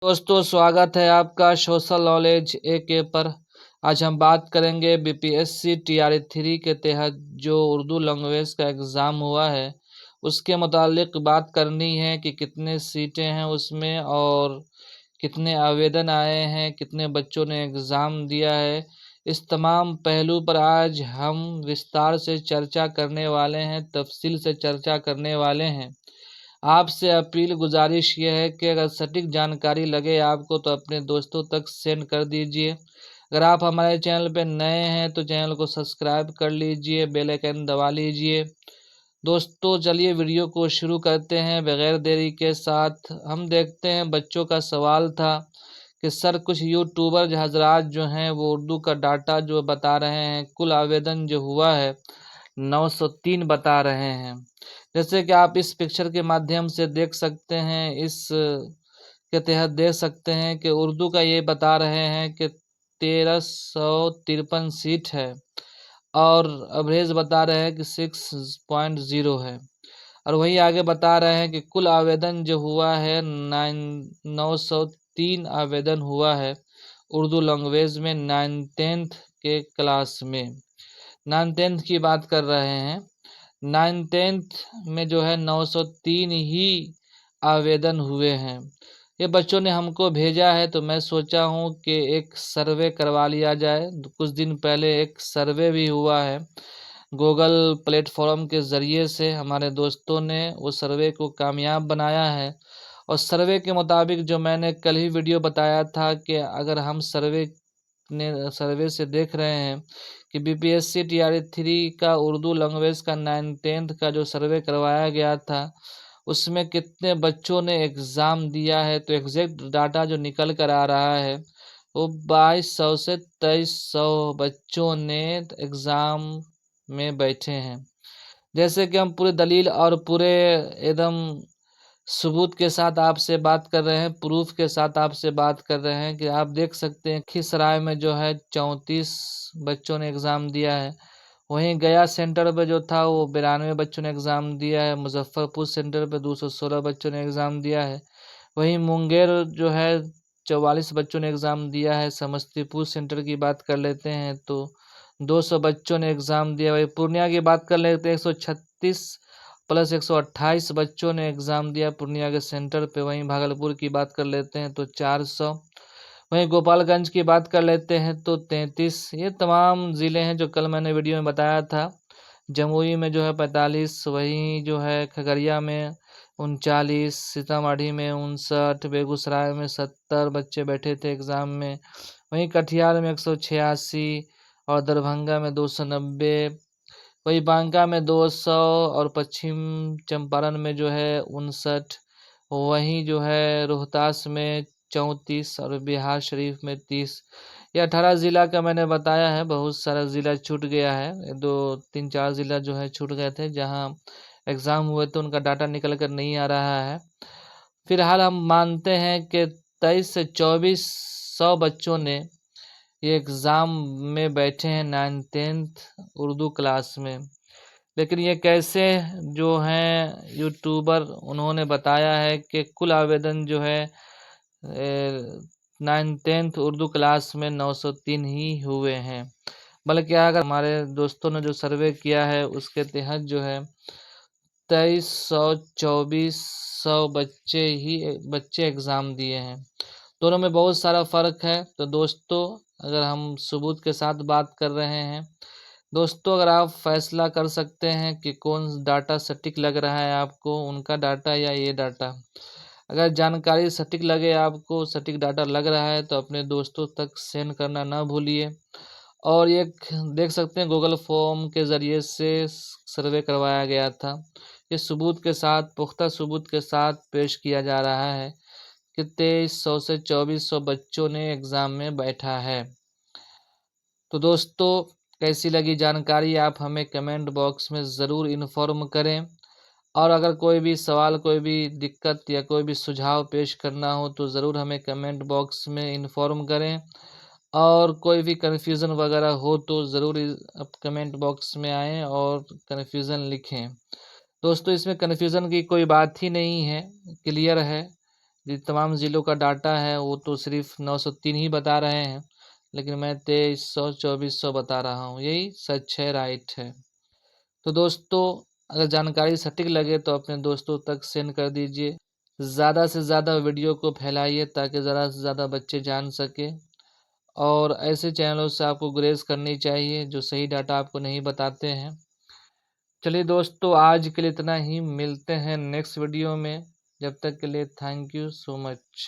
दोस्तों, स्वागत है आपका सोशल नॉलेज एके पर। आज हम बात करेंगे बीपीएससी टीआरई 3 के तहत जो उर्दू लैंग्वेज का एग्ज़ाम हुआ है उसके मुतालिक बात करनी है कि कितने सीटें हैं उसमें और कितने आवेदन आए हैं, कितने बच्चों ने एग्ज़ाम दिया है। इस तमाम पहलू पर आज हम विस्तार से चर्चा करने वाले हैं, तफसील से चर्चा करने वाले हैं। आपसे अपील गुजारिश ये है कि अगर सटीक जानकारी लगे आपको तो अपने दोस्तों तक सेंड कर दीजिए। अगर आप हमारे चैनल पर नए हैं तो चैनल को सब्सक्राइब कर लीजिए, बेल आइकन दबा लीजिए। दोस्तों, चलिए वीडियो को शुरू करते हैं बगैर देरी के साथ। हम देखते हैं, बच्चों का सवाल था कि सर कुछ यूट्यूबर हजरात जो हैं वो उर्दू का डाटा जो बता रहे हैं, कुल आवेदन जो हुआ है 903 बता रहे हैं। जैसे कि आप इस पिक्चर के माध्यम से देख सकते हैं, इस के तहत देख सकते हैं कि उर्दू का ये बता रहे हैं कि 1353 सीट है और एवरेज बता रहे हैं कि 6.0 है। और वही आगे बता रहे हैं कि कुल आवेदन जो हुआ है 903 आवेदन हुआ है उर्दू लैंग्वेज में 9th के क्लास में। 9th की बात कर रहे हैं। 9th में जो है 903 ही आवेदन हुए हैं। ये बच्चों ने हमको भेजा है तो मैं सोचा हूँ कि एक सर्वे करवा लिया जाए। कुछ दिन पहले एक सर्वे भी हुआ है गूगल प्लेटफॉर्म के ज़रिए से, हमारे दोस्तों ने वो सर्वे को कामयाब बनाया है। और सर्वे के मुताबिक जो मैंने कल ही वीडियो बताया था कि अगर हम सर्वे से देख रहे हैं कि बीपीएससी टीआरई 3 का उर्दू लैंग्वेज का 9th का जो सर्वे करवाया गया था उसमें कितने बच्चों ने एग्ज़ाम दिया है, तो एग्जैक्ट डाटा जो निकल कर आ रहा है वो 2200 से 2300 बच्चों ने एग्ज़ाम में बैठे हैं। जैसे कि हम पूरे दलील और पूरे एकदम सबूत के साथ आपसे बात कर रहे हैं, प्रूफ के साथ आपसे बात कर रहे हैं कि आप देख सकते हैं खिसराय में जो है 34 बच्चों ने एग्ज़ाम दिया है। वहीं गया सेंटर पे जो था वो 92 बच्चों ने एग्ज़ाम दिया है। मुजफ्फरपुर सेंटर पे 216 बच्चों ने एग्ज़ाम दिया है। वहीं मुंगेर जो है 44 बच्चों ने एग्ज़ाम दिया है। समस्तीपुर सेंटर की बात कर लेते हैं तो 200 बच्चों ने एग्ज़ाम दिया। वही पूर्णिया की बात कर लेते हैं 136 प्लस 128 बच्चों ने एग्ज़ाम दिया पूर्णिया के सेंटर पे। वहीं भागलपुर की बात कर लेते हैं तो 400। वहीं गोपालगंज की बात कर लेते हैं तो 33। ये तमाम ज़िले हैं जो कल मैंने वीडियो में बताया था। जमुई में जो है 45, वहीं जो है खगड़िया में 39, सीतामढ़ी में 59, बेगूसराय में 70 बच्चे बैठे थे एग्ज़ाम में। वहीं कटिहार में 186 और दरभंगा में 290। वही बांका में 200 और पश्चिम चंपारण में जो है 59। वहीं जो है रोहतास में 34 और बिहार शरीफ में 30। ये 18 ज़िला का मैंने बताया है। बहुत सारा ज़िला छूट गया है, 2-3-4 ज़िला जो है छूट गए थे जहां एग्ज़ाम हुए तो उनका डाटा निकल कर नहीं आ रहा है। फिलहाल हम मानते हैं कि 23 से 2400 बच्चों ने ये एग्ज़ाम में बैठे हैं 9th उर्दू क्लास में। लेकिन ये कैसे जो हैं यूट्यूबर उन्होंने बताया है कि कुल आवेदन जो है 9th उर्दू क्लास में 903 ही हुए हैं। बल्कि अगर हमारे दोस्तों ने जो सर्वे किया है उसके तहत जो है 2300-2400 बच्चे एग्ज़ाम दिए हैं। दोनों में बहुत सारा फ़र्क है। तो दोस्तों, अगर हम सबूत के साथ बात कर रहे हैं, दोस्तों अगर आप फैसला कर सकते हैं कि कौन डाटा सटीक लग रहा है आपको, उनका डाटा या ये डाटा। अगर जानकारी सटीक लगे, आपको सटीक डाटा लग रहा है तो अपने दोस्तों तक सेंड करना ना भूलिए। और ये देख सकते हैं गूगल फॉर्म के ज़रिए से सर्वे करवाया गया था। ये सबूत के साथ, पुख्ता सबूत के साथ पेश किया जा रहा है कि 2300 से 2400 बच्चों ने एग्ज़ाम में बैठा है। तो दोस्तों, कैसी लगी जानकारी आप हमें कमेंट बॉक्स में ज़रूर इन्फॉर्म करें। और अगर कोई भी सवाल, कोई भी दिक्कत या कोई भी सुझाव पेश करना हो तो ज़रूर हमें कमेंट बॉक्स में इन्फॉर्म करें। और कोई भी कन्फ्यूज़न वगैरह हो तो ज़रूर आप कमेंट बॉक्स में आएँ और कन्फ्यूज़न लिखें। दोस्तों, इसमें कन्फ्यूज़न की कोई बात ही नहीं है, क्लियर है। ये तमाम ज़िलों का डाटा है वो तो सिर्फ 903 ही बता रहे हैं, लेकिन मैं 2300 2400 बता रहा हूँ। यही सच है, राइट है। तो दोस्तों, अगर जानकारी सटीक लगे तो अपने दोस्तों तक सेंड कर दीजिए। ज़्यादा से ज़्यादा वीडियो को फैलाइए ताकि ज़्यादा से ज़्यादा बच्चे जान सकें। और ऐसे चैनलों से आपको गुरेज करनी चाहिए जो सही डाटा आपको नहीं बताते हैं। चलिए दोस्तों, आज के लिए इतना ही। मिलते हैं नेक्स्ट वीडियो में। जब तक के लिए थैंक यू सो मच।